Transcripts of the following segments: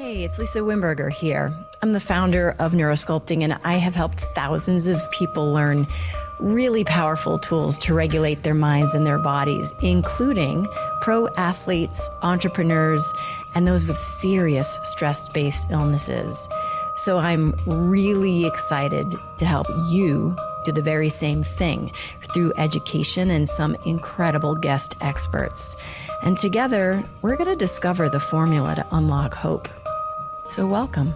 Hey, it's Lisa Wimberger here. I'm the founder of Neurosculpting, and I have helped thousands of people learn really powerful tools to regulate their minds and their bodies, including pro athletes, entrepreneurs, and those with serious stress-based illnesses. So I'm really excited to help you do the very same thing through education and some incredible guest experts. And together, we're going to discover the formula to unlock hope. So welcome.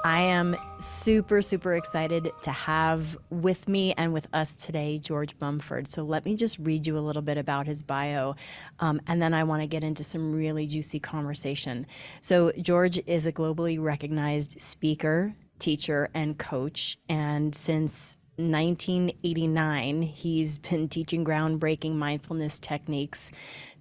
I am super, super excited to have with me and with us today, George Mumford. So let me just read you a little bit about his bio, and then I want to get into some really juicy conversation. So George is a globally recognized speaker, teacher, and coach. And since 1989, he's been teaching groundbreaking mindfulness techniques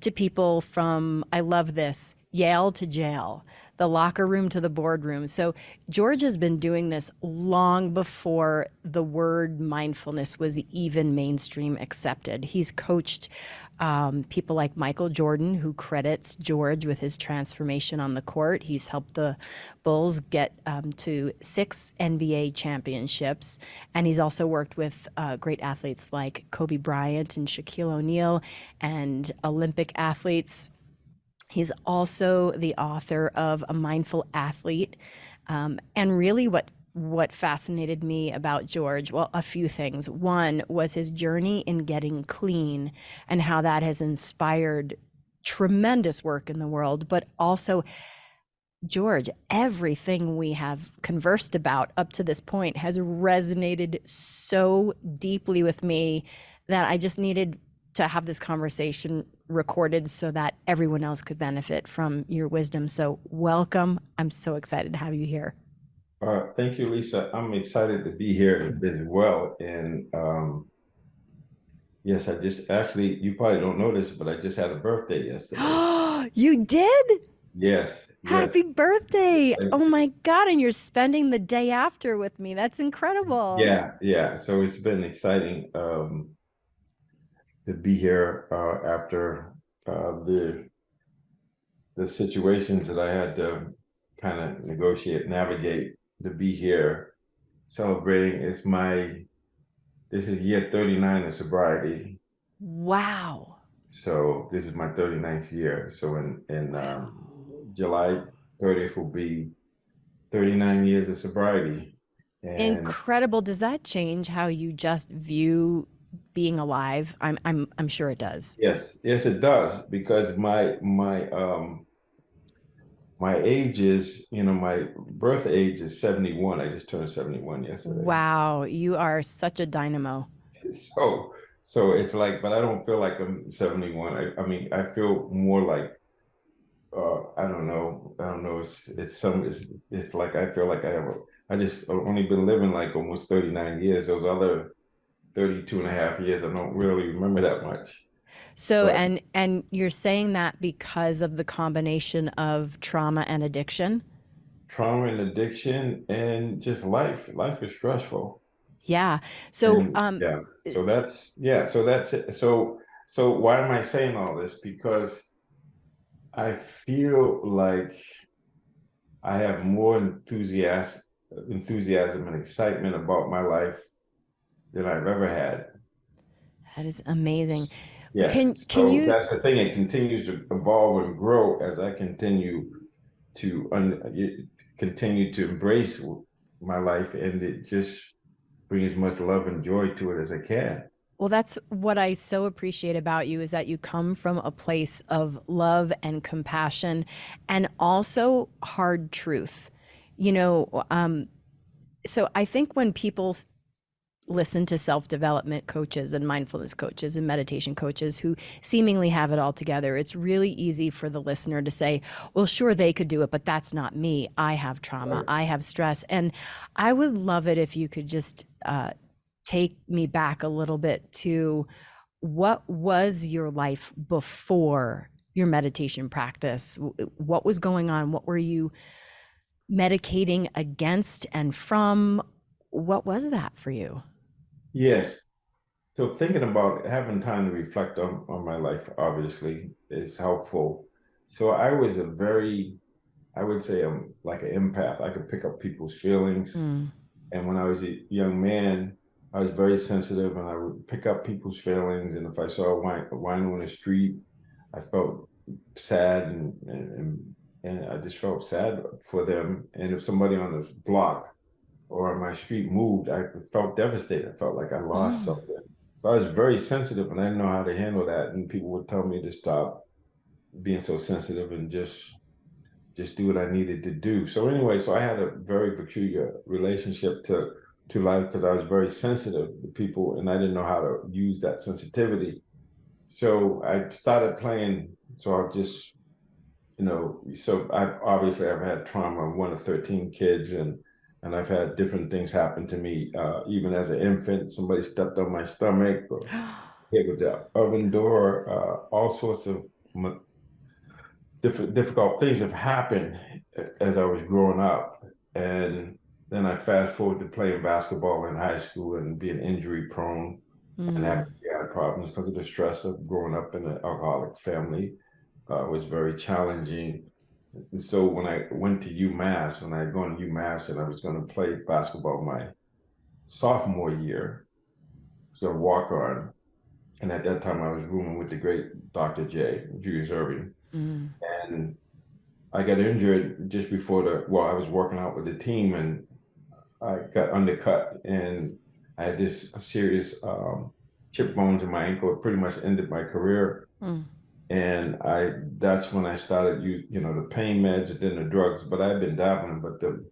to people from, I love this, Yale to jail, the locker room to the boardroom. So George has been doing this long before the word mindfulness was even mainstream accepted. He's coached people like Michael Jordan, who credits George with his transformation on the court. He's helped the Bulls get to 6 NBA championships. And he's also worked with great athletes like Kobe Bryant and Shaquille O'Neal and Olympic athletes. He's also the author of A Mindful Athlete. And really what fascinated me about George, well, a few things. One was his journey in getting clean and how that has inspired tremendous work in the world. But also, George, everything we have conversed about up to this point has resonated so deeply with me that I just needed to have this conversation recorded so that everyone else could benefit from your wisdom. So welcome. I'm so excited to have you here. Thank you, Lisa. I'm excited to be here as well. And yes, I just actually, you probably don't know this, but I just had a birthday yesterday. You did? Yes, yes. Happy birthday. Oh my God. And you're spending the day after with me. That's incredible. Yeah. So it's been exciting to be here after the situations that I had to kind of navigate to be here celebrating. This is year 39 of sobriety. Wow. So this is my 39th year. So in Wow. July 30th will be 39 years of sobriety. And Incredible. Does that change how you just view being alive? I'm sure it does. yes, it does, because my age is, my birth age is 71. I just turned 71 yesterday. Wow, you are such a dynamo. So so it's like, but I don't feel like I'm 71. I mean, I feel more like I don't know. It's like I feel like I just only been living like almost 39 years. Those other 32 and a half years, I don't really remember that much. So, But and you're saying that because of the combination of trauma and addiction? trauma and addiction and just life is stressful. Yeah. So, And yeah, so that's it. So why am I saying all this? Because I feel like I have more enthusiasm and excitement about my life than I've ever had. that is amazing. Yes. Can So you that's the thing. It continues to evolve and grow as I continue to embrace my life, and it just bring as much love and joy to it as I can. Well, that's what I so appreciate about you is that you come from a place of love and compassion and also hard truth. You know, so I think when people listen to self-development coaches and mindfulness coaches and meditation coaches who seemingly have it all together, it's really easy for the listener to say, well, sure, they could do it, but that's not me. I have trauma. Right. I have stress. And I would love it if you could just take me back a little bit to what was your life before your meditation practice? What was going on? What were you medicating against and from? What was that for you? Yes. So thinking about having time to reflect on my life obviously is helpful. So I was a very I would say I'm like an empath. I could pick up people's feelings. Mm. And when I was a young man, I was very sensitive and I would pick up people's feelings. And if I saw a wine on the street, I felt sad and I just felt sad for them. And if somebody on the block or on my street moved, I felt devastated. I felt like I lost Mm. something. So I was very sensitive and I didn't know how to handle that. And people would tell me to stop being so sensitive and just do what I needed to do. So anyway, so I had a very peculiar relationship to life because I was very sensitive to people and I didn't know how to use that sensitivity. So I started playing. So I just, so I've had trauma. I'm one of 13 kids and I've had different things happen to me. Even as an infant, somebody stepped on my stomach or hit with the oven door, all sorts of difficult things have happened as I was growing up. And then I fast forward to playing basketball in high school and being injury prone and Mm. having problems because of the stress of growing up in an alcoholic family was very challenging. And so when I went to UMass, when I had gone to UMass and I was going to play basketball my sophomore year, I was going to walk on. And at that time, I was rooming with the great Dr. J, Julius Irving. Mm. And I got injured just before I was working out with the team and I got undercut and I had this serious chip bones in my ankle. It pretty much ended my career. Mm. And that's when I started, the pain meds and then the drugs, but I've been dabbling, but the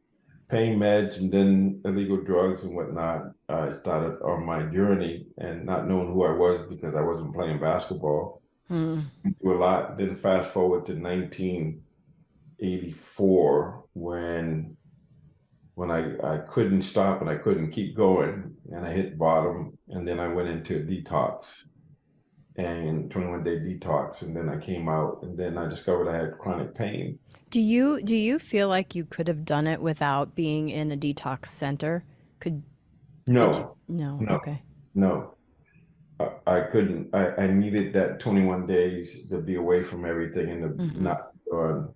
pain meds and then illegal drugs and whatnot, I started on my journey and not knowing who I was because I wasn't playing basketball. Mm. Do a lot. Then fast forward to 1984 when I couldn't stop and I couldn't keep going and I hit bottom and then I went into a detox and 21-day detox and then I came out and then I discovered I had chronic pain. Do you feel like you could have done it without being in a detox center? Could did you? No, No. no, Okay. no. I couldn't. I needed that 21 days to be away from everything and to Mm-hmm. not on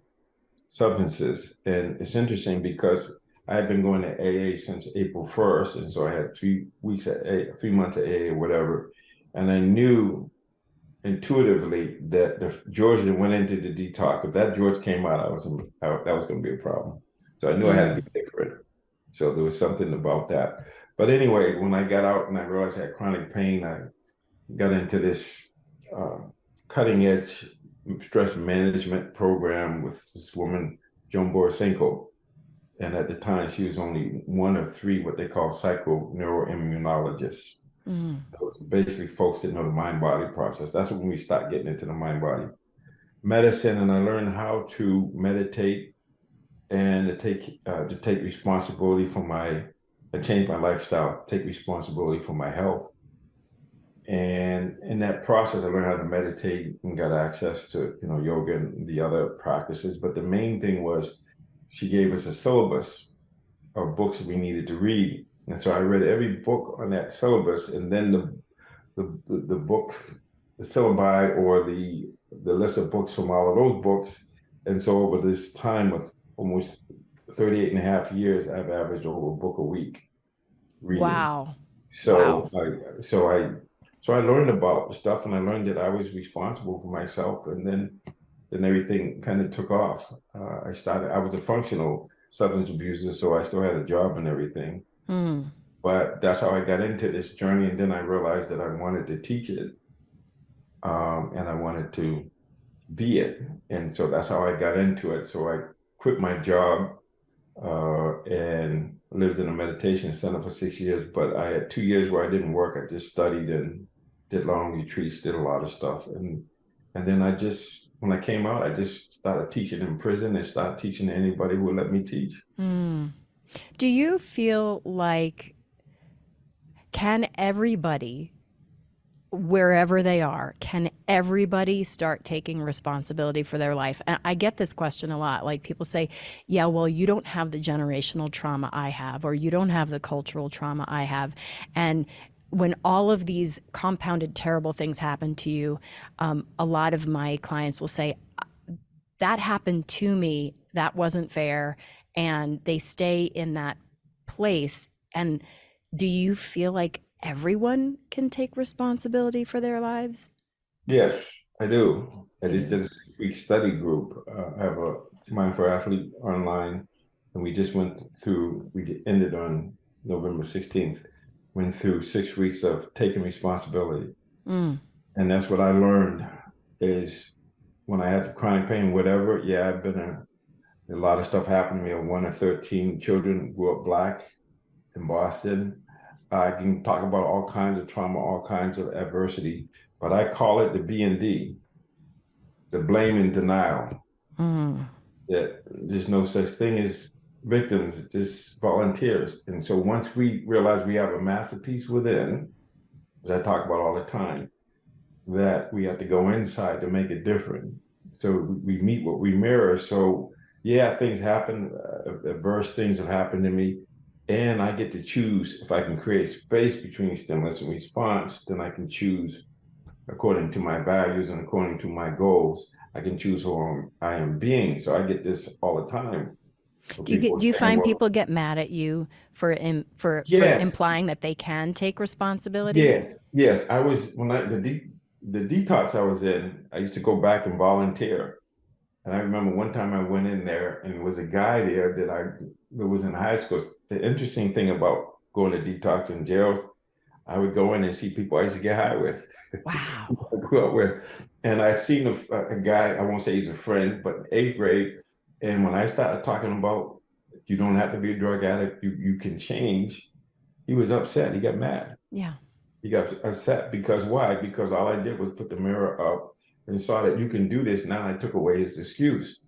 substances. And it's interesting because I had been going to AA since April 1st. And so I had 3 weeks at 3 months at AA or whatever. And I knew intuitively that if George went into the detox, if that George came out, that was going to be a problem. So I knew I had to Mm. be different. So there was something about that. But anyway, when I got out and I realized I had chronic pain, I got into this uh, cutting edge stress management program with this woman, Joan Borisenko. And at the time, she was only one of three what they call psychoneuroimmunologists. Mm. Basically, folks that know the mind body process. That's when we start getting into the mind body medicine. And I learned how to meditate and to take responsibility for I changed my lifestyle, take responsibility for my health. And in that process, I learned how to meditate and got access to, yoga and the other practices. But the main thing was she gave us a syllabus of books that we needed to read. And so I read every book on that syllabus, and then the book, the syllabi or the list of books from all of those books. And so over this time of almost 38 and a half years, I've averaged over a book a week reading. Wow. So Wow. I learned about stuff and I learned that I was responsible for myself and then everything kind of took off. I was a functional substance abuser, so I still had a job and everything. Mm. But that's how I got into this journey. And then I realized that I wanted to teach it and I wanted to be it. And so that's how I got into it. So I quit my job and lived in a meditation center for 6 years. But I had 2 years where I didn't work. I just studied and did long retreats, did a lot of stuff. And then when I came out, I just started teaching in prison and started teaching anybody who would let me teach. Mm. Do you feel like can everybody, wherever they are, can everybody start taking responsibility for their life? And I get this question a lot. Like people say, yeah, well, you don't have the generational trauma I have, or you don't have the cultural trauma I have. And when all of these compounded terrible things happen to you, a lot of my clients will say, that happened to me, that wasn't fair, and they stay in that place. And do you feel like everyone can take responsibility for their lives? Yes, I do. I You just do. did a 6 week study group. I have a Mind for Athlete online, and we just went through, ended on November 16th, went through 6 weeks of taking responsibility. Mm. And that's what I learned is when I had chronic pain, whatever, yeah, I've been a lot of stuff happened to me. I'm one of 13 children, grew up Black in Boston. I can talk about all kinds of trauma, all kinds of adversity, but I call it the B and D, the blame and denial. Mm. That there's no such thing as victims, just volunteers. And so once we realize we have a masterpiece within, as I talk about all the time, that we have to go inside to make it different. So we meet what we mirror. So yeah, things happen, adverse things have happened to me, and I get to choose if I can create space between stimulus and response. Then I can choose according to my values and according to my goals. I can choose who I am being. So I get this all the time. Do you get, People do you saying, find "Well, people get mad at you for for yes, implying that they can take responsibility? yes." I was when the detox I was in. I used to go back and volunteer. And I remember one time I went in there and there was a guy there that was in high school. The interesting thing about going to detox in jails, I would go in and see people I used to get high with, Wow. I grew up with. And I seen a guy, I won't say he's a friend, but eighth grade. And when I started talking about you don't have to be a drug addict, you can change, he was upset. He got mad. Yeah. He got upset because why? Because all I did was put the mirror up and saw that you can do this. Now I took away his excuse.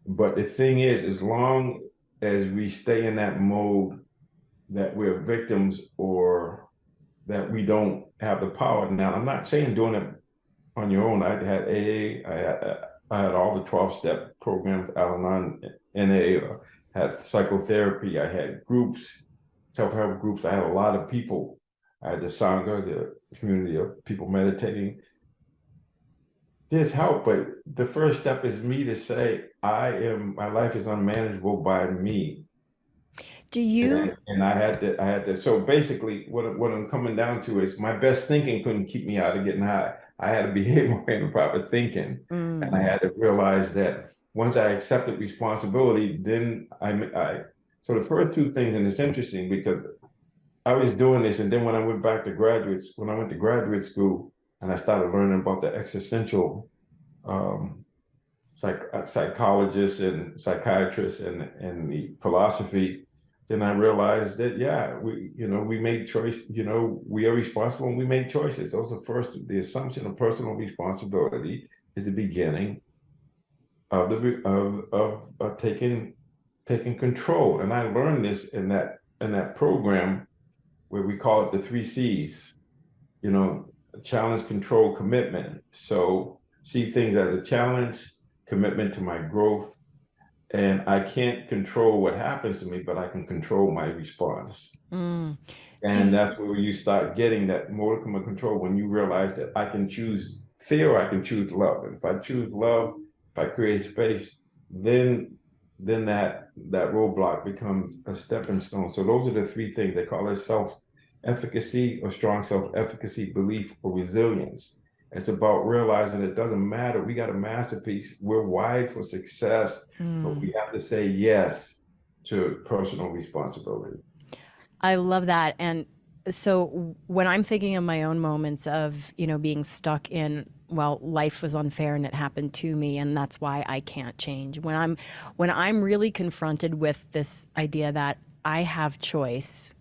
But the thing is, as long as we stay in that mode that we're victims or that we don't have the power. Now, I'm not saying doing it on your own. I had AA, I had all the 12-step programs, Al-Anon, NA, had psychotherapy, I had groups, self-help groups. I had a lot of people. I had the Sangha, the community of people meditating. There's help, but the first step is me to say, my life is unmanageable by me. Do you And I had to, so basically what I'm coming down to is my best thinking couldn't keep me out of getting high. I had to behave more in proper thinking. And I mm, had to realize that once I accepted responsibility, then so the first two things, and it's interesting because I was doing this, and then when I went when I went to graduate school and I started learning about the existential um, psychologists and psychiatrists and the philosophy, then I realized that yeah, we made choice. We are responsible and we make choices. Those are first. The assumption of personal responsibility is the beginning of taking control. And I learned this in that program where we call it the three C's. Challenge, control, commitment. So see things as a challenge, commitment to my growth, and I can't control what happens to me, but I can control my response. mm. Do And you, that's where you start getting that modicum of control when you realize that I can choose fear or I can choose love. And if I choose love, if I create space, then that roadblock becomes a stepping stone. So those are the three things they call it: self-efficacy or strong self-efficacy, belief, or resilience. It's about realizing it doesn't matter. We got a masterpiece. We're wired for success, but mm. we have to say yes to personal responsibility. I love that. And so when I'm thinking of my own moments of, being stuck in, well, life was unfair and it happened to me and that's why I can't change. When I'm really confronted with this idea that I have choice,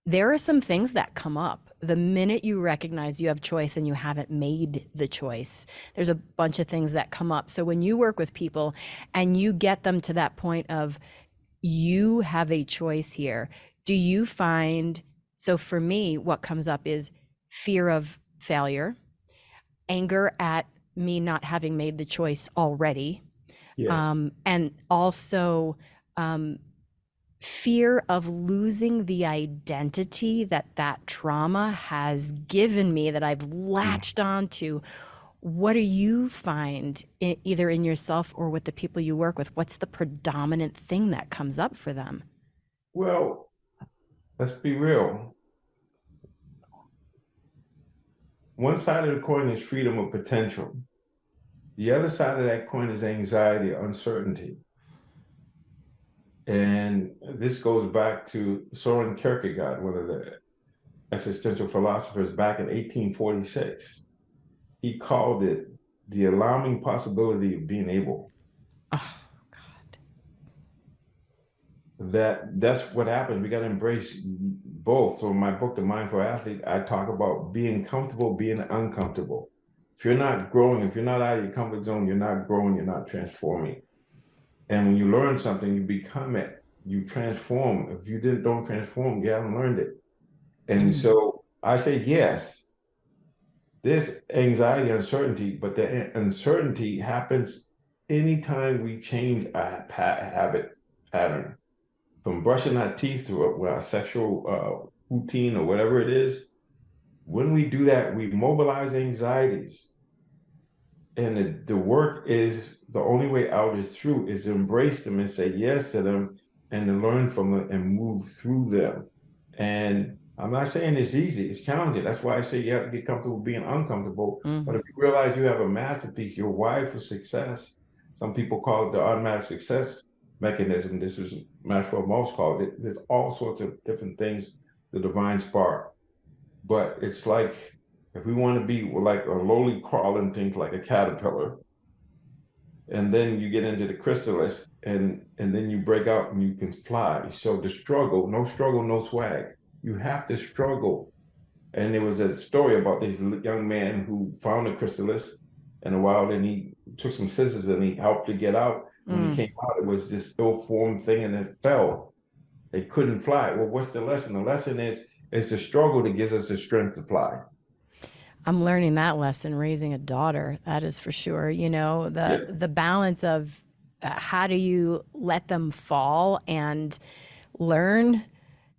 there are some things that come up. The minute you recognize you have choice and you haven't made the choice, there's a bunch of things that come up. So when you work with people and you get them to that point of you have a choice here, do you find, so for me, what comes up is fear of failure, anger at me not having made the choice already, Yes. and also um, fear of losing the identity that trauma has given me, that I've latched onto. What do you find either in yourself or with the people you work with? What's the predominant thing that comes up for them? Well, let's be real. One side of the coin is freedom of potential. The other side of that coin is anxiety, uncertainty. And this goes back to Soren Kierkegaard, one of the existential philosophers back in 1846. He called it the alarming possibility of being able. Oh, God. That's what happens. We got to embrace both. So in my book, The Mindful Athlete, I talk about being comfortable, being uncomfortable. If you're not growing, if you're not out of your comfort zone, you're not growing, you're not transforming. And when you learn something, you become it, you transform. If you don't transform, you haven't learned it. And so I say, yes, there's anxiety, uncertainty, but the uncertainty happens anytime we change our habit pattern from brushing our teeth to our sexual routine or whatever it is. When we do that, we mobilize anxieties. And the work is the only way out is through, is to embrace them and say yes to them and to learn from them and move through them. And I'm not saying it's easy, it's challenging. That's why I say you have to get comfortable being uncomfortable. But if you realize you have a masterpiece, you're wired for success. Some people call it the automatic success mechanism. This is Maxwell Maltz called it. There's all sorts of different things, the divine spark. But it's like, if we want to be like a lowly crawling thing, like a caterpillar, and then you get into the chrysalis, and then you break out and you can fly. So the struggle, no swag. You have to struggle. And there was a story about this young man who found a chrysalis in the wild, and he took some scissors and he helped to get out. When he came out, it was this ill-formed thing, and it fell. It couldn't fly. Well, what's the lesson? The lesson is the struggle that gives us the strength to fly. I'm learning that lesson raising a daughter. That is for sure. You know, the balance of how do you let them fall and learn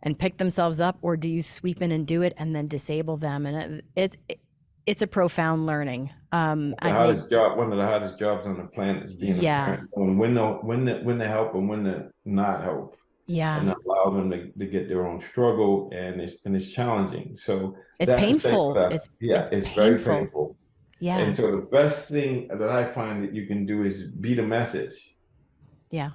and pick themselves up, or do you sweep in and do it and then disable them? And it's a profound learning. One of the hardest jobs on the planet is being a parent. When to help and when to not help. And allow them to get their own struggle, and it's challenging. So it's painful. It's very painful. Yeah. And so the best thing that I find that you can do is be the message. Yeah.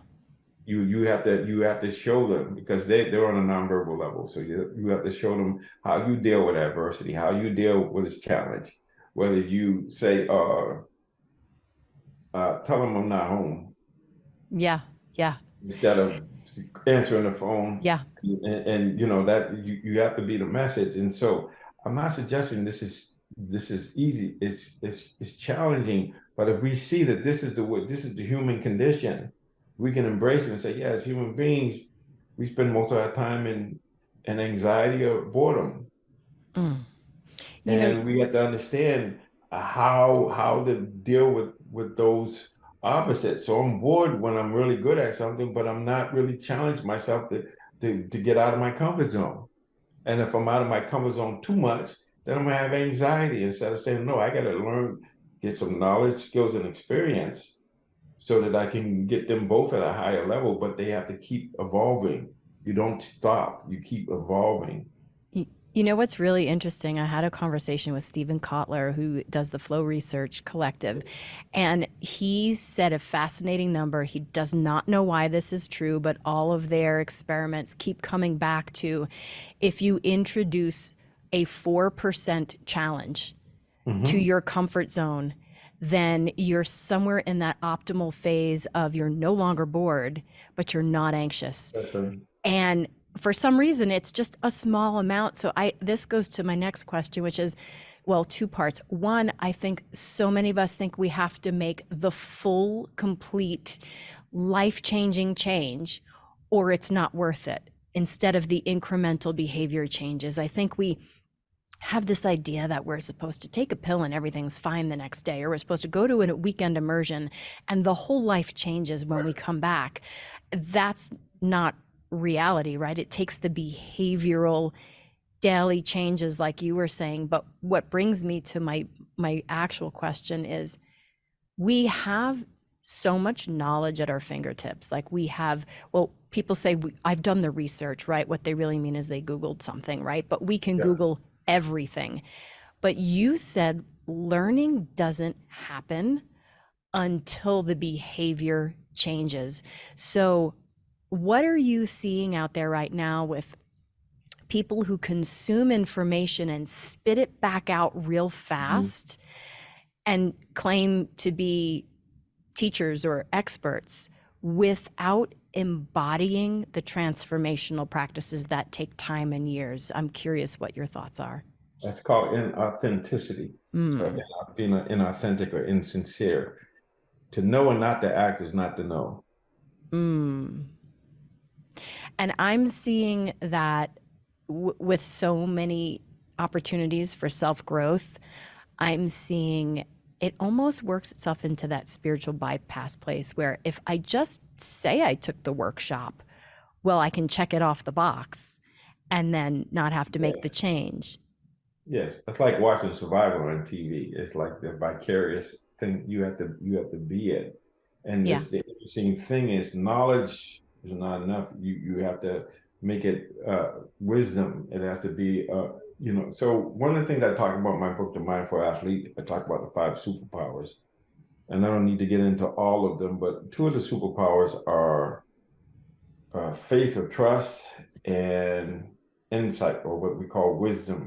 You have to show them, because they're on a nonverbal level. So you have to show them how you deal with adversity, how you deal with this challenge. Whether you say, tell them I'm not home. Yeah. Yeah. Instead of answering the phone. Yeah. And you know that you have to be the message. And so I'm not suggesting this is easy. It's challenging. But if we see that this is the human condition, we can embrace it and say, yeah, as human beings, we spend most of our time in anxiety or boredom. And we have to understand how to deal with those opposite. So I'm bored when I'm really good at something, but I'm not really challenged myself to get out of my comfort zone. And if I'm out of my comfort zone too much, then I'm gonna have anxiety, instead of saying, no, I gotta learn, get some knowledge, skills, and experience so that I can get them both at a higher level, but they have to keep evolving. You don't stop, you keep evolving. You know what's really interesting? I had a conversation with Stephen Kotler, who does the Flow Research Collective, and he said a fascinating number. He does not know why this is true, but all of their experiments keep coming back to, if you introduce a 4% challenge to your comfort zone, then you're somewhere in that optimal phase of you're no longer bored, but you're not anxious. And for some reason, it's just a small amount. So this goes to my next question, which is, well, two parts. One, I think so many of us think we have to make the full, complete, life-changing change, or it's not worth it, instead of the incremental behavior changes. I think we have this idea that we're supposed to take a pill and everything's fine the next day, or we're supposed to go to a weekend immersion and the whole life changes when we come back. That's not reality, right? It takes the behavioral daily changes like you were saying. But what brings me to my actual question is, we have so much knowledge at our fingertips. Like we have, well, people say, I've done the research, right? What they really mean is they Googled something, right? But we can Yeah. Google everything. But you said learning doesn't happen until the behavior changes. So, what are you seeing out there right now with people who consume information and spit it back out real Mhm. fast and claim to be teachers or experts without embodying the transformational practices that take time and years? I'm curious what your thoughts are. That's called inauthenticity. So Mm, being inauthentic or insincere. To know and not to act is not to know. mm. And I'm seeing that with so many opportunities for self growth, I'm seeing it almost works itself into that spiritual bypass place where if I just say I took the workshop, well, I can check it off the box and then not have to make the Yes. change. Yes. It's like watching Survivor on TV. It's like the vicarious thing you have to be it. And Yeah. this the interesting thing is knowledge is not enough. You have to make it wisdom. It has to be so one of the things I talk about in my book, The Mindful Athlete, I talk about the five superpowers. And I don't need to get into all of them, but two of the superpowers are faith or trust and insight, or what we call wisdom.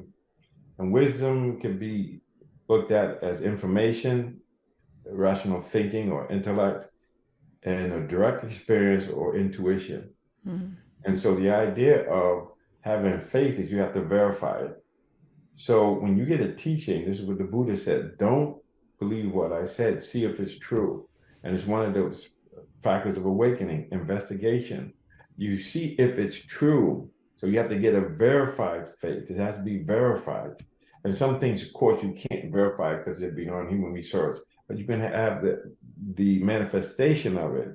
And wisdom can be looked at as information, rational thinking or intellect, and a direct experience or intuition. Mm. And so the idea of having faith is you have to verify it. So when you get a teaching, this is what the Buddha said, don't believe what I said, see if it's true. And it's one of those factors of awakening, investigation. You see if it's true. So you have to get a verified faith. It has to be verified. And some things, of course, you can't verify because they're beyond human resource, but you can have the manifestation of it.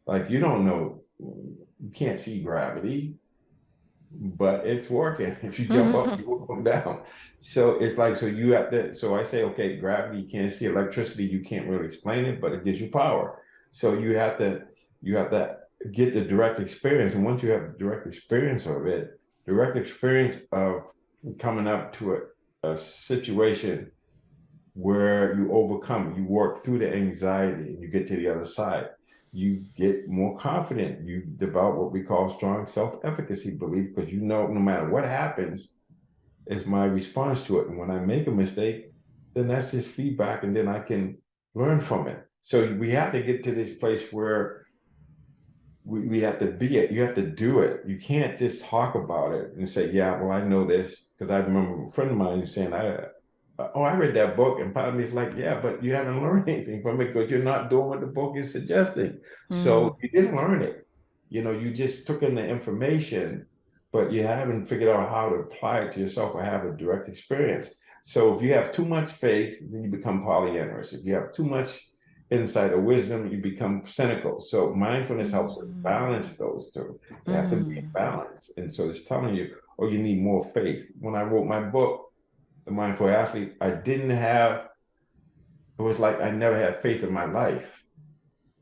Like you don't know, you can't see gravity, but it's working. If you jump up, you will come down. So it's like, so you have to, so I say, okay, gravity you can't see, electricity, you can't really explain it, but it gives you power. So you have to get the direct experience. And once you have the direct experience of it, direct experience of coming up to a situation where you overcome, you work through the anxiety and you get to the other side. You get more confident. You develop what we call strong self-efficacy belief because you know no matter what happens, it's my response to it. And when I make a mistake, then that's just feedback and then I can learn from it. So we have to get to this place where we have to be it. You have to do it. You can't just talk about it and say, yeah, well, I know this. Because I remember a friend of mine saying, I read that book. And part of me is like, yeah, but you haven't learned anything from it because you're not doing what the book is suggesting. Mm. So you didn't learn it. You just took in the information, but you haven't figured out how to apply it to yourself or have a direct experience. So if you have too much faith, then you become polyamorous. If you have too much insight or wisdom, you become cynical. So mindfulness helps us balance those two. They have to be in Mm. balance. And so it's telling you, oh, you need more faith. When I wrote my book, The Mindful Athlete, it was like I never had faith in my life.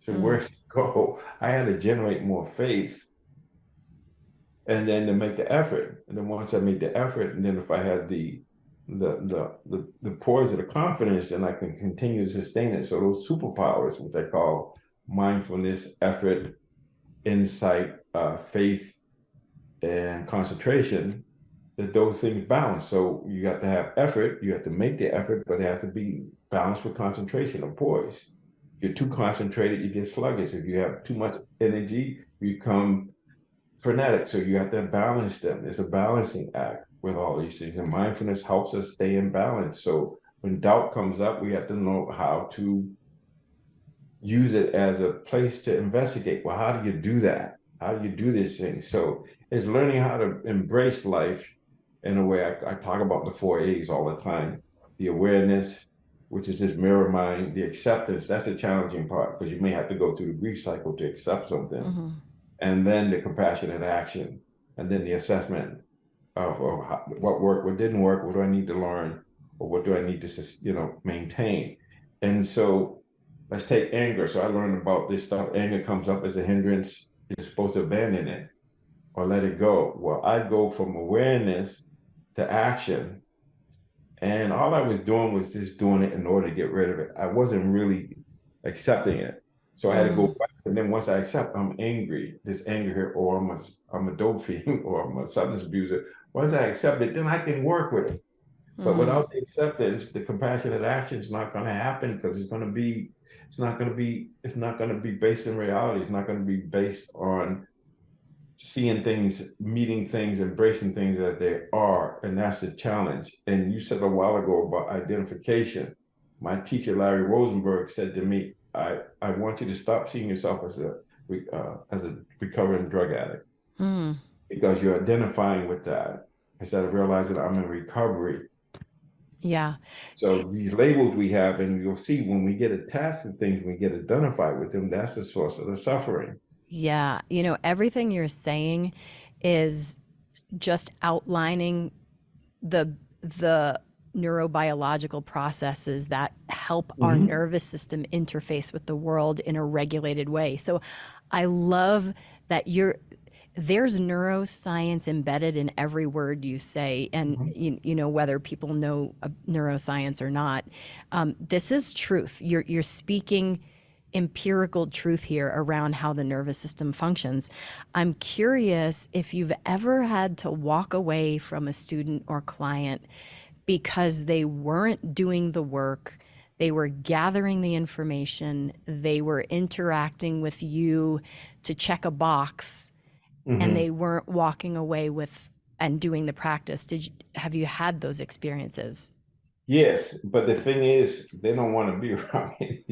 So where Mm. to go? I had to generate more faith and then to make the effort. And then once I made the effort, and then if I had the poise of the confidence, then I can continue to sustain it. So those superpowers, which I call mindfulness, effort, insight, faith, and concentration, that those things balance. So you got to have effort, you have to make the effort, but it has to be balanced with concentration or poise. If you're too concentrated, you get sluggish. If you have too much energy, you become frenetic. So you have to balance them. It's a balancing act with all these things. And mindfulness helps us stay in balance. So when doubt comes up, we have to know how to use it as a place to investigate. Well, how do you do that? How do you do this thing? So it's learning how to embrace life in a way. I talk about the 4 A's all the time. The awareness, which is this mirror mind, the acceptance, that's the challenging part because you may have to go through the grief cycle to accept something. Mm-hmm. And then the compassionate action, and then the assessment. of what worked, what didn't work, what do I need to learn, or what do I need to, maintain. And so let's take anger. So I learned about this stuff. Anger comes up as a hindrance. You're supposed to abandon it or let it go. Well, I go from awareness to action. And all I was doing was just doing it in order to get rid of it. I wasn't really accepting it. So I had to go back. And then once I accept, I'm angry, this anger here, or I'm a dope fiend, or I'm a substance abuser. Once I accept it, then I can work with it. But without the acceptance, the compassionate action is not going to happen, because it's not going to be based in reality. It's not going to be based on seeing things, meeting things, embracing things as they are. And that's the challenge. And you said a while ago about identification. My teacher, Larry Rosenberg, said to me, I want you to stop seeing yourself as a recovering drug addict, because you're identifying with that instead of realizing I'm in recovery. Yeah. So these labels we have, and you'll see when we get attached to things, we get identified with them, that's the source of the suffering. Yeah. You know, everything you're saying is just outlining the neurobiological processes that help our nervous system interface with the world in a regulated way. So I love that there's neuroscience embedded in every word you say. And, you know, whether people know neuroscience or not, this is truth. You're speaking empirical truth here around how the nervous system functions. I'm curious if you've ever had to walk away from a student or client because they weren't doing the work, they were gathering the information, they were interacting with you to check a box, and they weren't walking away with and doing the practice. Have you had those experiences? Yes, but the thing is, they don't want to be around me.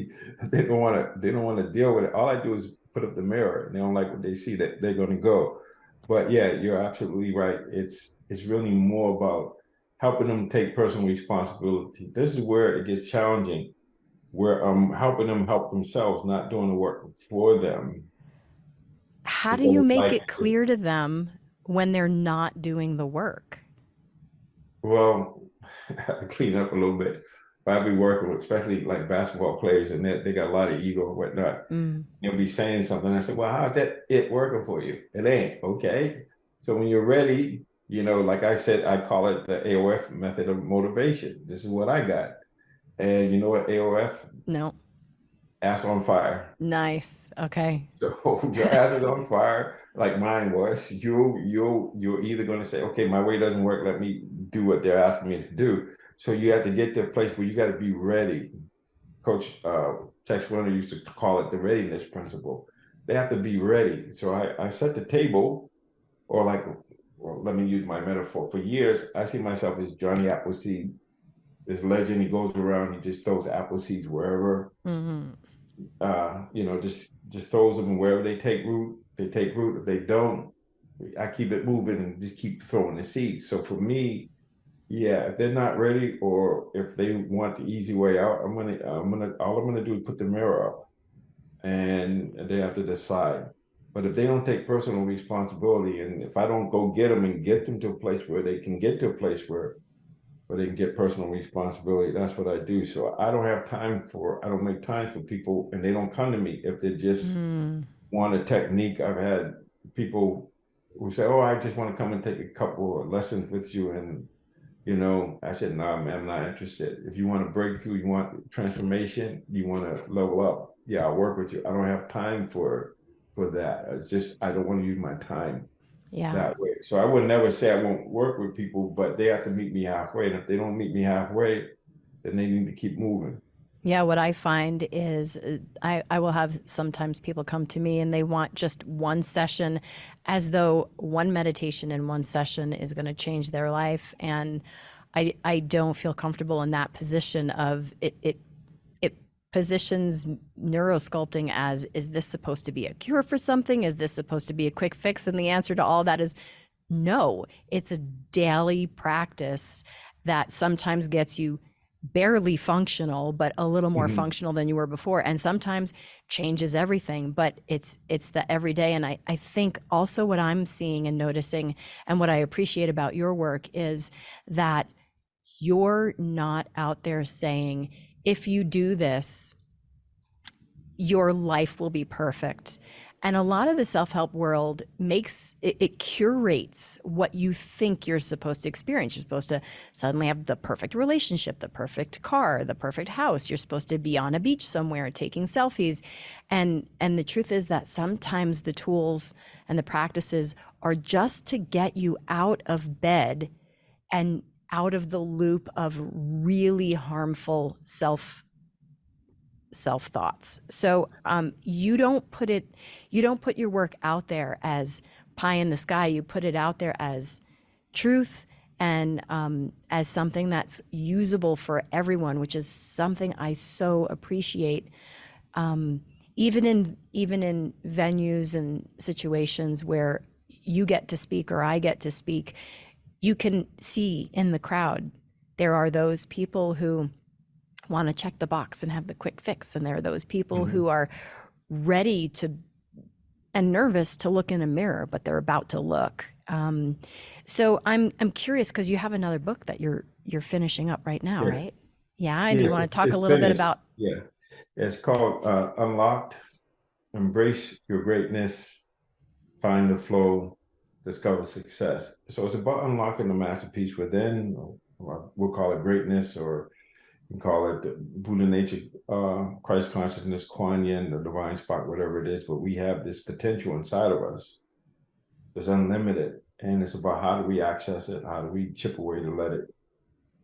They don't want to. They don't want to deal with it. All I do is put up the mirror, and they don't like what they see. That they're going to go. But yeah, you're absolutely right. It's really more about helping them take personal responsibility. This is where it gets challenging, where I'm helping them help themselves, not doing the work for them. How do Because you make like, it clear to them when they're not doing the work? well, I have to clean up a little bit. I'll be working with, especially like basketball players, and they got a lot of ego and whatnot. They'll be saying something. I said, well, how's that it working for you? It ain't. Okay. So when you're ready, like I said, I call it the AOF method of motivation. This is what I got. And you know what AOF? No. Ass on fire. Nice. Okay. So your ass is on fire, like mine was. You're either going to say, okay, my way doesn't work. Let me do what they're asking me to do. So you have to get to a place where you got to be ready. Coach Tex Winter used to call it the readiness principle. They have to be ready. So I set the table, or let me use my metaphor. For years, I see myself as Johnny Appleseed, this legend. He goes around, he just throws apple seeds wherever. Just throws them wherever they take root. They take root. If they don't, I keep it moving and just keep throwing the seeds. So for me, yeah, if they're not ready, or if they want the easy way out, all I'm gonna do is put the mirror up, and they have to decide. But if they don't take personal responsibility, and if I don't go get them and get them to a place where they can get to a place where they can get personal responsibility, that's what I do. So I don't make time for people, and they don't come to me if they just want a technique. I've had people who say, oh, I just want to come and take a couple of lessons with you. And, I said, no, man, I'm not interested. If you want a breakthrough, you want transformation, you want to level up, yeah, I'll work with you. I don't have time for that. I don't want to use my time that way. So I would never say I won't work with people, but they have to meet me halfway. And if they don't meet me halfway, then they need to keep moving. Yeah, what I find is I will have sometimes people come to me and they want just one session, as though one meditation in one session is going to change their life. And I don't feel comfortable in that position of it positions neurosculpting as, is this supposed to be a cure for something? Is this supposed to be a quick fix? And the answer to all that is no. It's a daily practice that sometimes gets you barely functional, but a little more Mhm. functional than you were before. And sometimes change is everything, but it's the everyday. And I think also what I'm seeing and noticing and what I appreciate about your work is that you're not out there saying, if you do this, your life will be perfect. And a lot of the self-help world it curates what you think you're supposed to experience. You're supposed to suddenly have the perfect relationship, the perfect car, the perfect house. You're supposed to be on a beach somewhere taking selfies. And the truth is that sometimes the tools and the practices are just to get you out of bed and out of the loop of really harmful self thoughts. So you don't put your work out there as pie in the sky. You put it out there as truth and as something that's usable for everyone, which is something I so appreciate. Even in venues and situations where you get to speak or I get to speak, you can see in the crowd there are those people who want to check the box and have the quick fix. And there are those people Mhm. who are ready to and nervous to look in a mirror, but they're about to look. So I'm curious because you have another book that you're finishing up right now, Yes. right? Yeah. And do you Yes, want to talk a it's little bit finished. about? Yeah. It's called Unlocked, Embrace Your Greatness, Find the Flow, Discover Success. So it's about unlocking the masterpiece within, or we'll call it greatness, or you can call it the Buddha nature, Christ consciousness, Kuan Yin, the divine spark, whatever it is. But we have this potential inside of us that's unlimited. And it's about how do we access it? How do we chip away to let it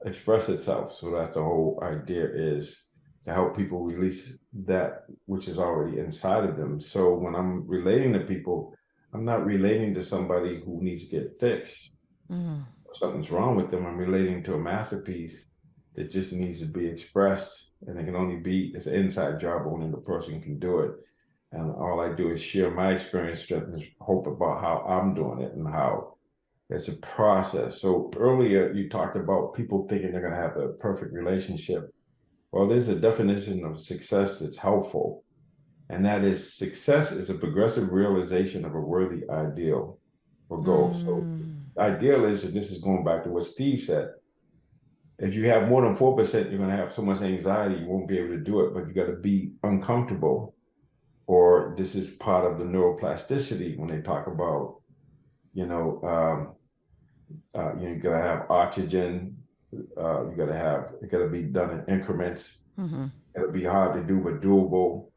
express itself? So that's the whole idea, is to help people release that which is already inside of them. So when I'm relating to people, I'm not relating to somebody who needs to get fixed Mm, or something's wrong with them. I'm relating to a masterpiece that just needs to be expressed, and it can only be, it's an inside job, only the person can do it. And all I do is share my experience, strength, and hope about how I'm doing it and how it's a process. So earlier you talked about people thinking they're going to have the perfect relationship. Well, there's a definition of success that's helpful, and that is success is a progressive realization of a worthy ideal or goal. So mm, ideal is, and this is going back to what Steve said, if you have more than 4%, you're going to have so much anxiety you won't be able to do it, but you got to be uncomfortable. Or this is part of the neuroplasticity when they talk about, you know, you got to have oxygen. You got to have, it got to be done in increments. mm-hmm, It'll be hard to do, but doable.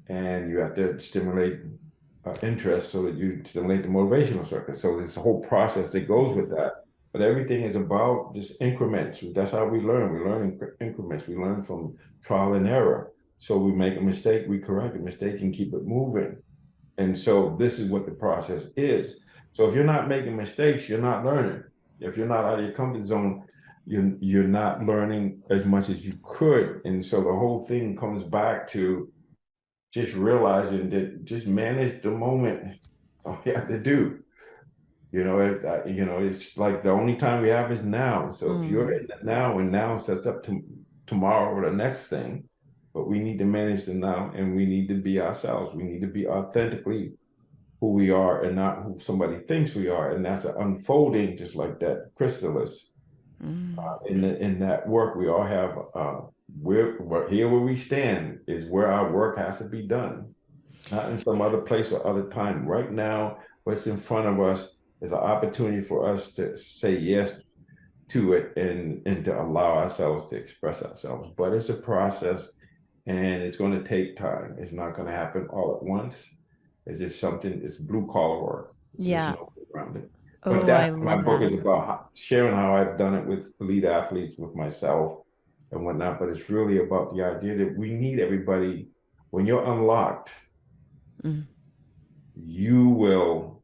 And you have to stimulate interest so that you stimulate the motivational circuit. So there's a whole process that goes with that. But everything is about just increments. That's how we learn. We learn in increments. We learn from trial and error. So we make a mistake, we correct the mistake and keep it moving. And so this is what the process is. So if you're not making mistakes, you're not learning. If you're not out of your comfort zone, you're not learning as much as you could. And so the whole thing comes back to just realizing that just manage the moment. That's all you have to do. It's like the only time we have is now. So if you're mm, in the now, and now sets up to tomorrow or the next thing, but we need to manage the now, and we need to be ourselves. We need to be authentically who we are and not who somebody thinks we are. And that's an unfolding, just like that chrysalis. mm, In that work, we all have we're here where we stand is where our work has to be done, not in some other place or other time. Right now, what's in front of us is an opportunity for us to say yes to it and to allow ourselves to express ourselves. But it's a process, and it's going to take time. It's not going to happen all at once. It's just something, it's blue collar work. There's yeah. no way around it. But Oh, that's I what my love book that. is about, sharing how I've done it with elite athletes, with myself and whatnot. But it's really about the idea that we need everybody. When you're unlocked, Mm. you will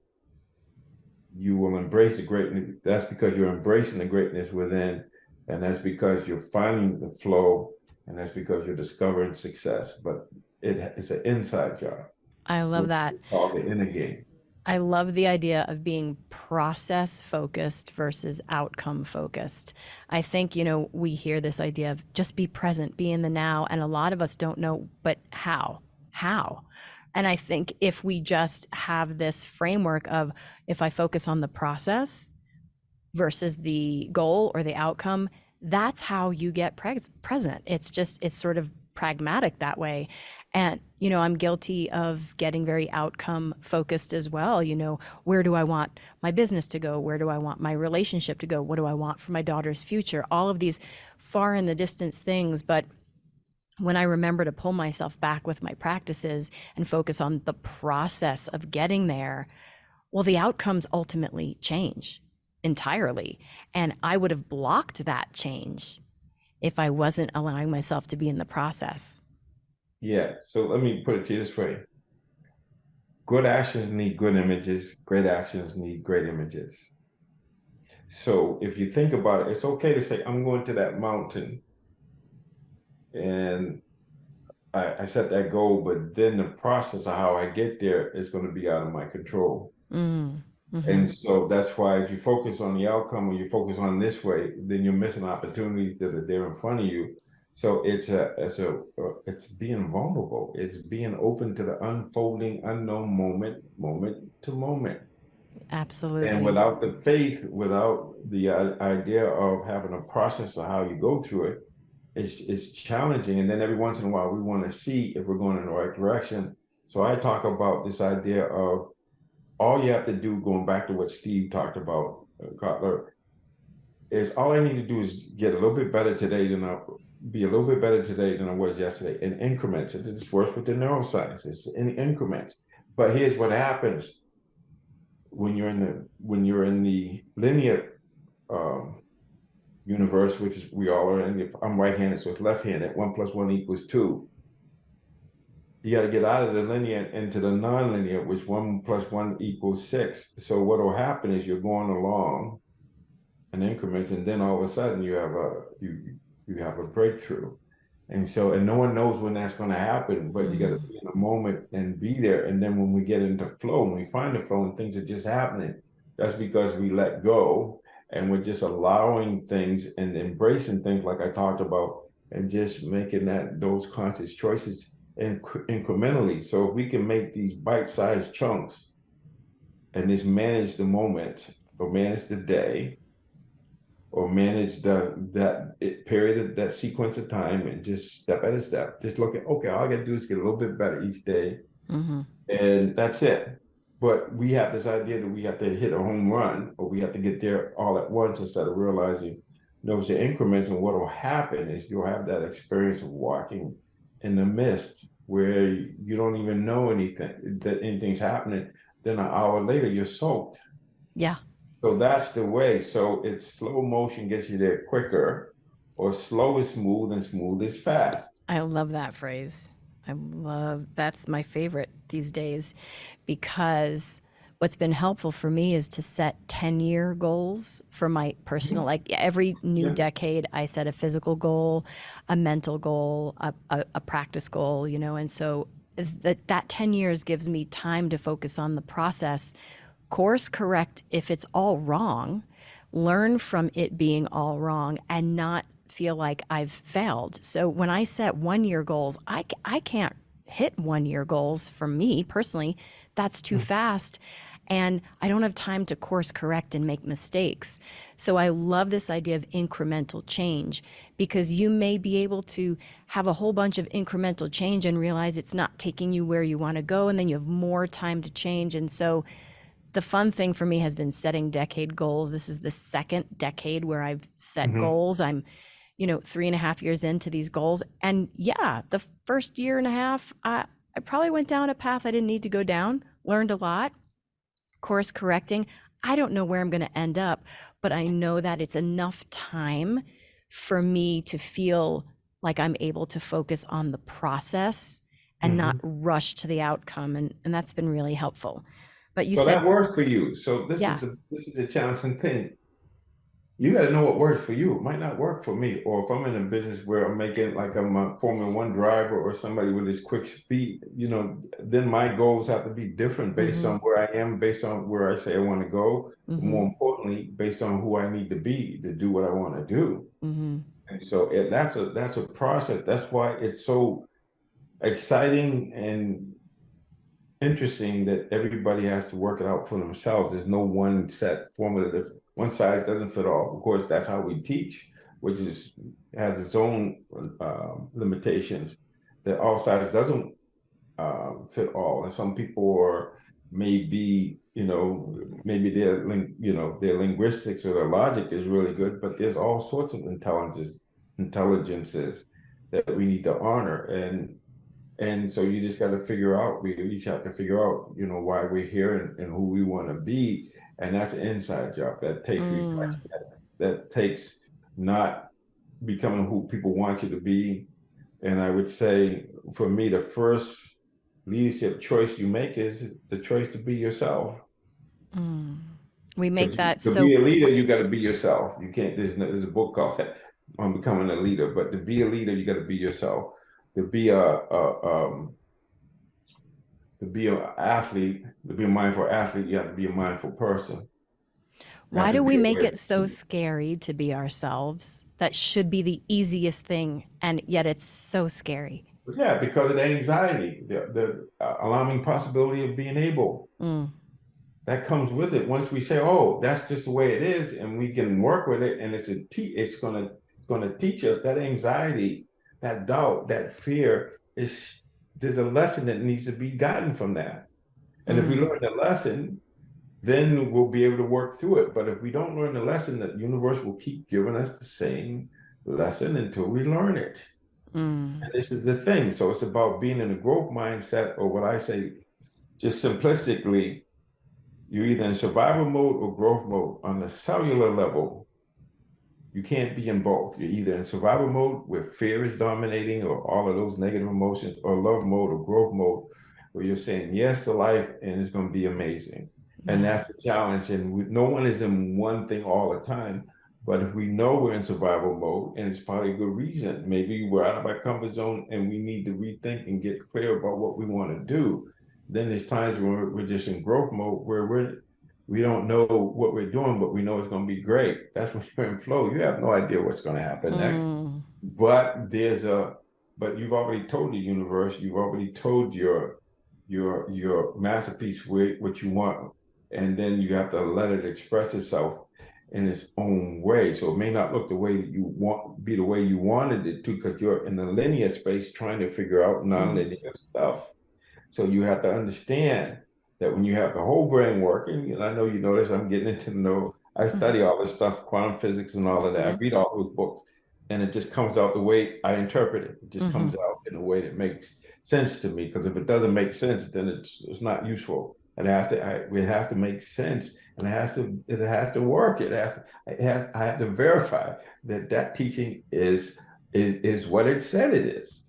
embrace the greatness. That's because you're embracing the greatness within, and that's because you're finding the flow, and that's because you're discovering success. But it's an inside job, I love which that. is called the inner game. I love the idea of being process focused versus outcome focused. I think, we hear this idea of just be present, be in the now. And a lot of us don't know, but how? How? And I think if we just have this framework of if I focus on the process versus the goal or the outcome, that's how you get present. It's sort of pragmatic that way. And, I'm guilty of getting very outcome focused as well. Where do I want my business to go? Where do I want my relationship to go? What do I want for my daughter's future? All of these far in the distance things. But when I remember to pull myself back with my practices and focus on the process of getting there, well, the outcomes ultimately change entirely. And I would have blocked that change if I wasn't allowing myself to be in the process. Yeah. So let me put it to you this way. Good actions need good images. Great actions need great images. So if you think about it, it's okay to say, I'm going to that mountain and I set that goal, but then the process of how I get there is going to be out of my control. And so that's why if you focus on the outcome or you focus on this way, then you're missing opportunities that are there in front of you. So it's being vulnerable. It's being open to the unfolding, unknown moment to moment. And Absolutely. without the faith, without the idea of having a process of how you go through it, it's challenging. And then every once in a while, we want to see if we're going in the right direction. So I talk about this idea of all you have to do, going back to what Steve talked about, Kotler, is all I need to do is get a little bit better today be a little bit better today than I was yesterday in increments. And this works with the neuroscience. It's in increments. But here's what happens when you're in the linear universe, which is we all are in. If I'm right-handed, so it's left-handed. 1 + 1 = 2. You got to get out of the linear into the non-linear, which 1 + 1 = 6. So what will happen is you're going along in increments, and then all of a sudden you have a breakthrough. And no one knows when that's going to happen, but you got to be in a moment and be there. And then when we get into flow, when we find the flow and things are just happening, that's because we let go and we're just allowing things and embracing things like I talked about, and just making those conscious choices incrementally. So if we can make these bite-sized chunks and just manage the moment or manage the day or manage that period, that sequence of time, and just step at a step, just look at, okay, all I got to do is get a little bit better each day, and that's it. But we have this idea that we have to hit a home run, or we have to get there all at once, instead of realizing those are increments. And what will happen is you'll have that experience of walking in the mist where you don't even know that anything's happening. Then an hour later, you're soaked. Yeah. So that's the way. So it's slow motion gets you there quicker, or slow is smooth and smooth is fast. I love that phrase. That's my favorite these days, because what's been helpful for me is to set 10-year goals for my personal, like every new decade, I set a physical goal, a mental goal, a practice goal, and so that 10 years gives me time to focus on the process, course correct if it's all wrong, learn from it being all wrong, and not feel like I've failed. So when I set 1-year goals, I can't hit 1-year goals for me personally. That's too fast. And I don't have time to course correct and make mistakes. So I love this idea of incremental change, because you may be able to have a whole bunch of incremental change and realize it's not taking you where you want to go. And then you have more time to change. And so the fun thing for me has been setting decade goals. This is the second decade where I've set goals. I'm 3.5 years into these goals. And yeah, the first year and a half, I probably went down a path I didn't need to go down, learned a lot, course correcting. I don't know where I'm going to end up, but I know that it's enough time for me to feel like I'm able to focus on the process and not rush to the outcome. And that's been really helpful. But you So said, that worked for you. So this yeah, is the challenging thing. You got to know what works for you. It might not work for me. Or if I'm in a business where I'm making, like I'm a Formula One driver or somebody with this quick speed, then my goals have to be different based Mm-hmm. on where I am, based on where I say I want to go, but Mm-hmm. more importantly, based on who I need to be to do what I want to do. Mm-hmm. And so that's a process. That's why it's so exciting and interesting that everybody has to work it out for themselves. There's no one set formula that one size doesn't fit all. Of course, that's how we teach, which is has its own limitations. That all size doesn't fit all, and some people are maybe maybe their linguistics or their logic is really good, but there's all sorts of intelligences that we need to honor, and so you just got to figure out, we each have to figure out, why we're here and who we want to be. And that's an inside job that takes Mm. reflection, that takes not becoming who people want you to be. And I would say for me, the first leadership choice you make is the choice to be yourself. Mm. We make Because that to so be a leader, you got to be yourself. You can't, there's a book called that on becoming a leader, but to be a leader, you got to be yourself. To be to be an athlete, to be a mindful athlete, you have to be a mindful person. You have why to do be we make aware. it so scary to be ourselves? That should be the easiest thing, and yet it's so scary. Yeah, because of the anxiety, the alarming possibility of being able. Mm. That comes with it. Once we say, "Oh, that's just the way it is," and we can work with it, and it's gonna teach us that anxiety, that doubt, that fear is there's a lesson that needs to be gotten from that. And if we Mm. learn the lesson, then we'll be able to work through it. But if we don't learn the lesson, the universe will keep giving us the same lesson until we learn it. Mm. And this is the thing. So it's about being in a growth mindset, or what I say, just simplistically, you're either in survival mode or growth mode. On the cellular level, you can't be in both. You're either in survival mode where fear is dominating or all of those negative emotions, or love mode or growth mode where you're saying yes to life and it's going to be amazing. And Yeah. that's the challenge. And no one is in one thing all the time. But if we know we're in survival mode, and it's probably a good reason, maybe we're out of our comfort zone and we need to rethink and get clear about what we want to do. Then there's times when we're just in growth mode where we don't know what we're doing, but we know it's going to be great. That's when you're in flow. You have no idea what's going to happen next. Mm. But but you've already told the universe, you've already told your masterpiece what you want, and then you have to let it express itself in its own way. So it may not look the way that you want, be the way you wanted it to, because you're in the linear space trying to figure out Mm. nonlinear stuff. So you have to understand that when you have the whole brain working, and I know you know this, I'm getting into the know, I Mm. study all this stuff, quantum physics and all of that. I Mm-hmm. read all those books, and it just comes out the way I interpret it. It just Mm-hmm. comes out in a way that makes sense to me. Because if it doesn't make sense, then it's not useful. It has to make sense, and it has to work. I have to verify that that teaching is what it said it is,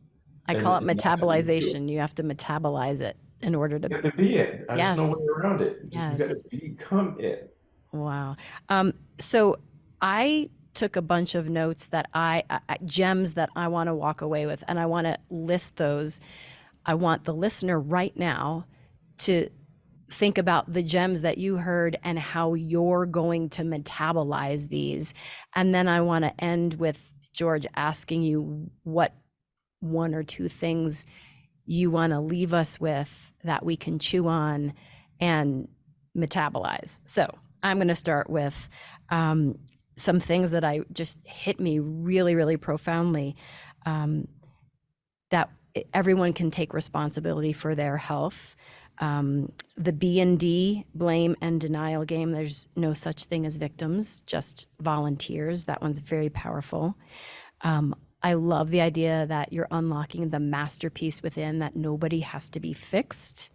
I call it and that's how you do it. metabolization. You have to metabolize it in order to. You have to be it. There's no way Yes. around it. You got to Yes. become it. Wow. So I took a bunch of notes that gems that I want to walk away with, and I want to list those. I want the listener right now to think about the gems that you heard and how you're going to metabolize these. And then I want to end with George asking you what one or two things you want to leave us with that we can chew on and metabolize. So I'm going to start with some things that I just hit me really, really profoundly, that everyone can take responsibility for their health. The B and D, blame and denial game, there's no such thing as victims, just volunteers. That one's very powerful. I love the idea that you're unlocking the masterpiece within, that nobody has to be fixed.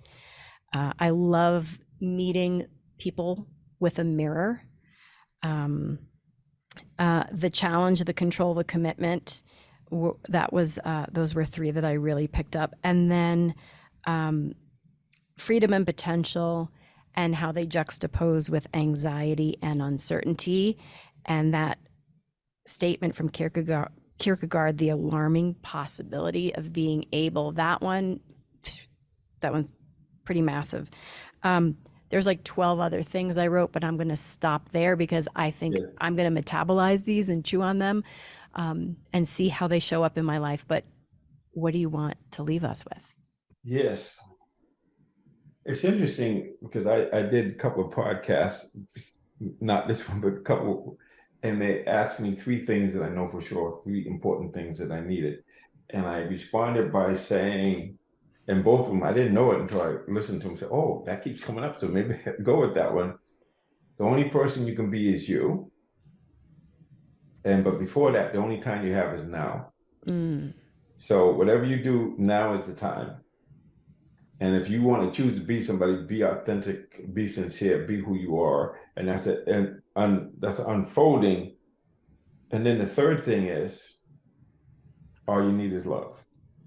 I love meeting people with a mirror. The challenge, the control, the commitment, those were three that I really picked up. And then freedom and potential, and how they juxtapose with anxiety and uncertainty. And that statement from Kierkegaard, the alarming possibility of being able, that one's pretty massive. There's like 12 other things I wrote, but I'm going to stop there because I think Yes. I'm going to metabolize these and chew on them, and see how they show up in my life. But what do you want to leave us with? Yes. It's interesting because I did a couple of podcasts, not this one, but a couple, and they asked me three things that I know for sure, three important things that I needed. And I responded by saying, and both of them, I didn't know it until I listened to them say, oh, that keeps coming up. So maybe go with that one. The only person you can be is you. But before that, the only time you have is now. Mm. So whatever you do, now is the time. And if you want to choose to be somebody, be authentic, be sincere, be who you are. And that's it. And that's unfolding. And then the third thing is, all you need is love.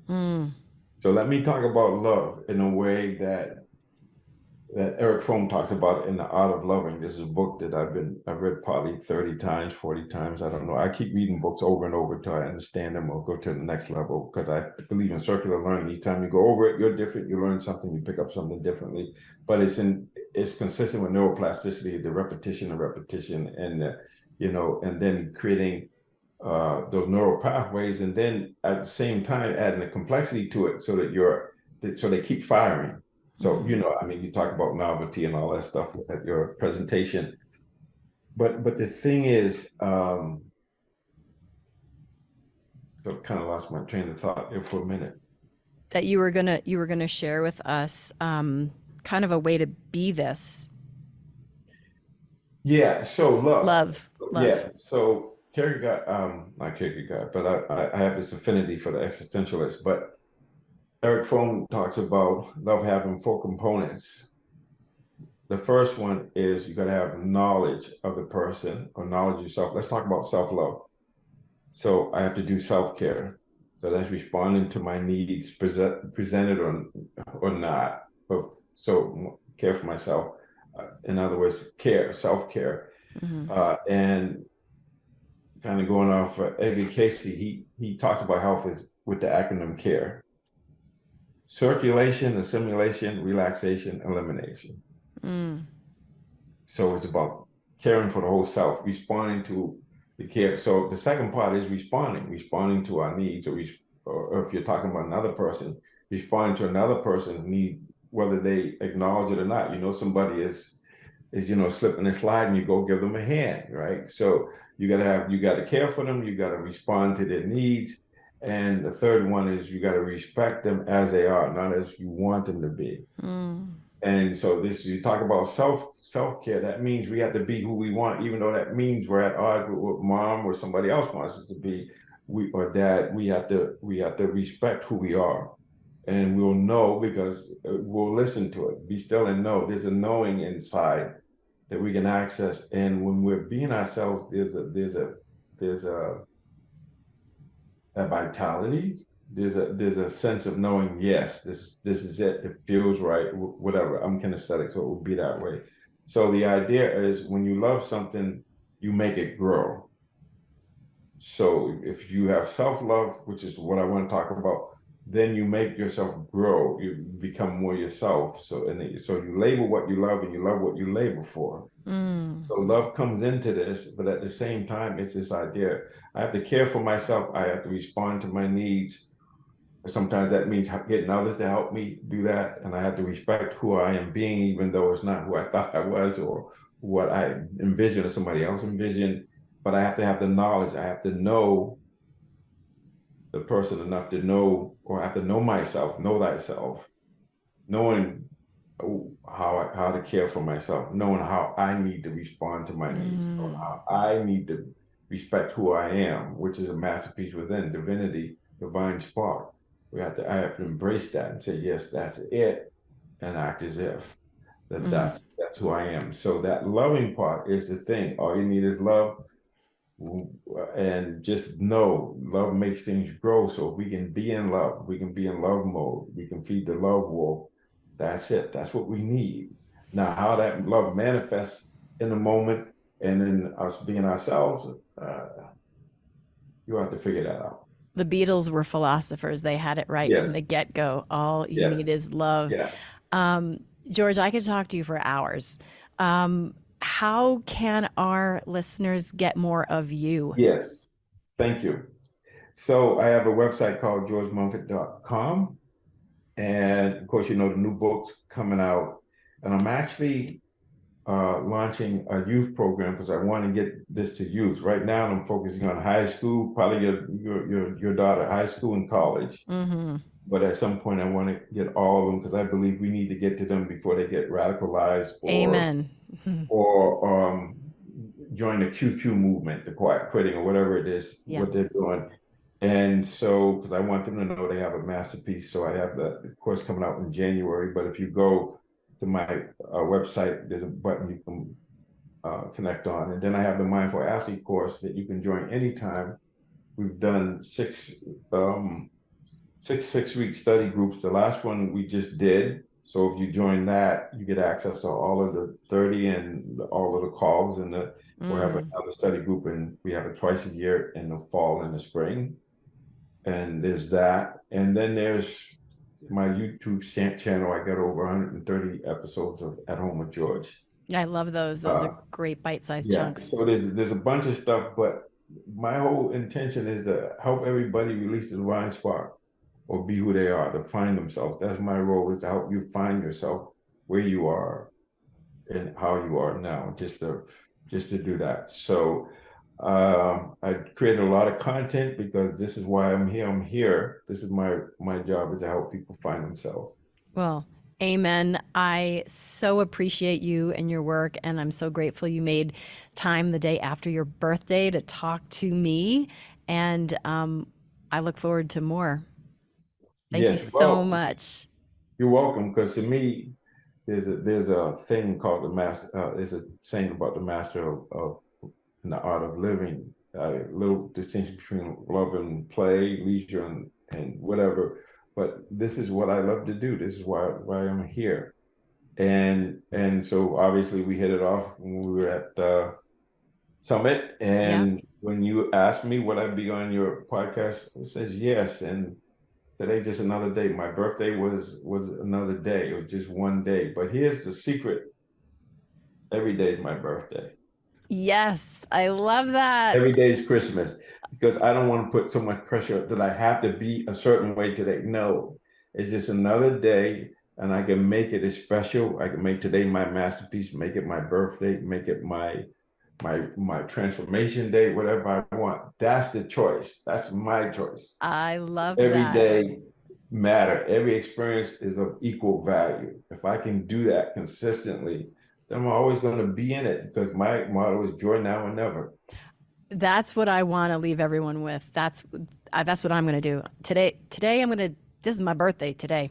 Mm. So let me talk about love in a way that Eric Fromm talks about in The Art of Loving. This is a book that I've read probably 30 times, 40 times. I don't know. I keep reading books over and over till I understand them or go to the next level because I believe in circular learning. Each time you go over it, you're different. You learn something, you pick up something differently. But it's consistent with neuroplasticity, the repetition and and then creating those neural pathways, and then at the same time adding a complexity to it so so they keep firing. So, I mean, you talk about novelty and all that stuff at your presentation, but the thing is, so kind of lost my train of thought there for a minute. That you were gonna share with us, kind of a way to be this Yeah. So love. yeah. So Kierkegaard, not Kierkegaard, but I have this affinity for the existentialist. But Eric Fromm talks about love having four components. The first one is you got to have knowledge of the person or knowledge of yourself. Let's talk about self-love. So I have to do self-care. So that's responding to my needs, presented or not. So care for myself. In other words, self-care. Mm-hmm. And kind of going off Edgar Casey, he talks about health is with the acronym CARE: circulation, assimilation, relaxation, elimination. Mm. So it's about caring for the whole self, responding to the care. So the second part is responding to our needs, or if you're talking about another person, responding to another person's need, whether they acknowledge it or not. Somebody is slipping and sliding, you go give them a hand, right? So you got to care for them, you got to respond to their needs. And the third one is you got to respect them as they are, not as you want them to be. Mm. And so you talk about self-care, that means we have to be who we want, even though that means we're at odds with what mom or somebody else wants us to be, or dad. We have to respect who we are. And we'll know because we'll listen to it. Be still and know. There's a knowing inside that we can access. And when we're being ourselves, there's a vitality. There's a sense of knowing, yes, this is it. It feels right. Whatever. I'm kinesthetic, so it would be that way. So the idea is when you love something, you make it grow. So if you have self-love, which is what I want to talk about, then you make yourself grow. You become more yourself. So you label what you love, and you love what you label for. Mm. So love comes into this, but at the same time, it's this idea. I have to care for myself. I have to respond to my needs. Sometimes that means getting others to help me do that. And I have to respect who I am being, even though it's not who I thought I was or what I envisioned or somebody else envisioned. But I have to have the knowledge. I have to know the person enough to know, or I have to know myself, know thyself, knowing how to care for myself, knowing how I need to respond to my needs, knowing how I need to respect who I am, which is a masterpiece within divinity, divine spark. I have to embrace that and say, yes, that's it, and act as if that's who I am. So that loving part is the thing. All you need is love, and just know love makes things grow. So we can be in love, we can be in love mode, we can feed the love wolf. That's it. That's what we need. Now, how that love manifests in the moment And then us being ourselves, you have to figure that out. The Beatles were philosophers. They had it right from Yes, the get-go. All you need yes, is love. yeah, George, I could talk to you for hours. How can our listeners get more of you? yes. Thank you. So I have a website called georgemumford.com. And of course, the new book's coming out. And I'm actually launching a youth program because I want to get this to youth. Right now, I'm focusing on high school, probably your daughter, high school and college. Mm-hmm. But at some point, I want to get all of them because I believe we need to get to them before they get radicalized Amen. or join the QQ movement, the quiet quitting or whatever it is, Yeah. what they're doing. And so, because I want them to know they have a masterpiece. So I have the course coming out in January. But if you go to my website, there's a button you can connect on. And then I have the Mindful Athlete course that you can join anytime. We've done six 6-week study groups. The last one we just did. So if you join that, you get access to all of the 30 and all of the calls. And we'll have another study group, and we have it twice a year in the fall and the spring. And there's that. And then there's my YouTube channel. I got over 130 episodes of At Home with George. I love those. Those are great bite-sized chunks. So there's a bunch of stuff, but my whole intention is to help everybody release the divine spark or be who they are, to find themselves. That's my role, is to help you find yourself where you are and how you are now, just to do that. So I created a lot of content because this is why I'm here. This is my job, is to help people find themselves. Well, amen. I so appreciate you and your work, and I'm so grateful you made time the day after your birthday to talk to me, and I look forward to more. Thank you so much. You're welcome, because to me, there's a thing called the master. There's a saying about the master of in the art of living. A little distinction between love and play, leisure and whatever. But this is what I love to do. This is why I'm here. And so obviously we hit it off when we were at Summit. And when you asked me would I be on your podcast, it says yes. And today just another day. My birthday was another day. It was just one day. But here's the secret. Every day is my birthday. Yes, I love that. Every day is Christmas, because I don't want to put so much pressure that I have to be a certain way today. No, it's just another day, and I can make it as special. I can make today my masterpiece, make it my birthday, make it my transformation day, whatever I want. That's the choice. That's my choice. I love Every that. day matter. Every experience is of equal value. If I can do that consistently, then I'm always going to be in it, because my motto is joy now and never. That's what I want to leave everyone with. That's what I'm going to do today. This is my birthday today,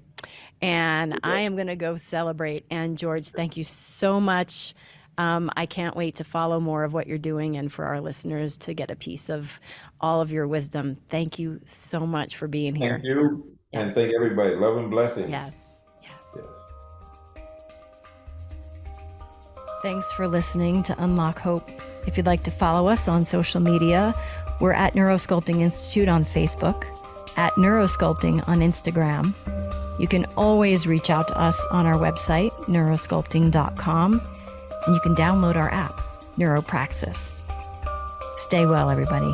and I am going to go celebrate. And George, thank you so much. I can't wait to follow more of what you're doing, and for our listeners to get a piece of all of your wisdom. Thank you so much for being here. Thank you. Yes. And thank everybody. Love and blessings. Yes. Thanks for listening to Unlock Hope. If you'd like to follow us on social media, we're at Neurosculpting Institute on Facebook, at Neurosculpting on Instagram. You can always reach out to us on our website, neurosculpting.com, and you can download our app, Neuropraxis. Stay well, everybody.